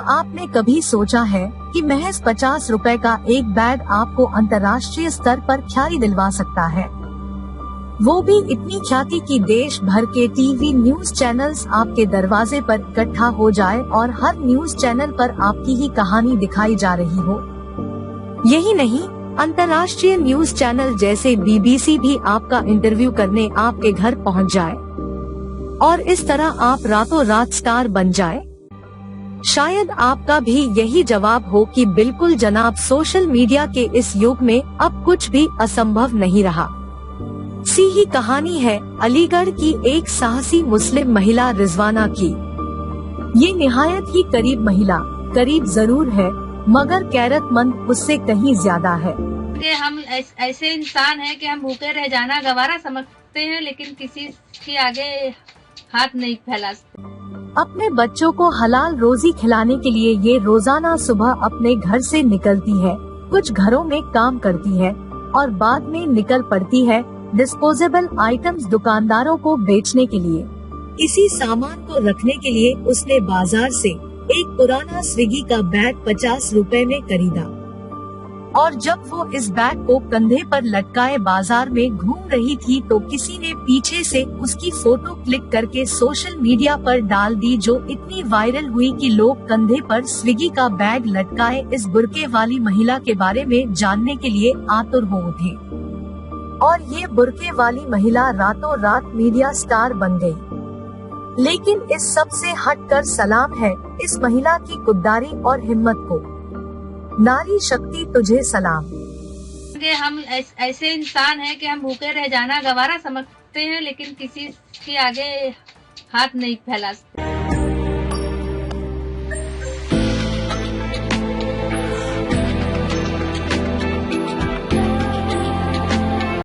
आपने कभी सोचा है कि महज 50 रुपए का एक बैग आपको अंतर्राष्ट्रीय स्तर पर ख्याति दिलवा सकता है? वो भी इतनी ख्याति कि देश भर के टीवी न्यूज चैनल्स आपके दरवाजे पर इकट्ठा हो जाए और हर न्यूज चैनल पर आपकी ही कहानी दिखाई जा रही हो। यही नहीं, अंतर्राष्ट्रीय न्यूज चैनल जैसे BBC भी आपका इंटरव्यू करने आपके घर पहुंच जाए और इस तरह आप रातों रात स्टार बन जाए। शायद आपका भी यही जवाब हो कि बिल्कुल जनाब, सोशल मीडिया के इस युग में अब कुछ भी असंभव नहीं रहा। सी ही कहानी है अलीगढ़ की एक साहसी मुस्लिम महिला रिजवाना की। ये निहायत ही करीब महिला, करीब जरूर है मगर गैरतमंद उससे कहीं ज्यादा है। हम ऐसे इंसान हैं कि हम भूखे रह जाना गवारा समझते हैं, लेकिन किसी के आगे हाथ नहीं फैला सकते। अपने बच्चों को हलाल रोजी खिलाने के लिए ये रोजाना सुबह अपने घर से निकलती है, कुछ घरों में काम करती है और बाद में निकल पड़ती है डिस्पोजेबल आइटम्स दुकानदारों को बेचने के लिए। इसी सामान को रखने के लिए उसने बाजार से एक पुराना स्विगी का बैग 50 रुपए में खरीदा और जब वो इस बैग को कंधे पर लटकाए बाजार में घूम रही थी तो किसी ने पीछे से उसकी फोटो क्लिक करके सोशल मीडिया पर डाल दी, जो इतनी वायरल हुई कि लोग कंधे पर स्विगी का बैग लटकाए इस बुर्के वाली महिला के बारे में जानने के लिए आतुर हो उठे और ये बुर्के वाली महिला रातों रात मीडिया स्टार बन गई। लेकिन इस सब से हटकर सलाम है इस महिला की खुददारी और हिम्मत को। नारी शक्ति तुझे सलाम। हम ऐसे इंसान हैं कि हम भूखे रह जाना गवारा समझते हैं, लेकिन किसी के आगे हाथ नहीं फैला सकते।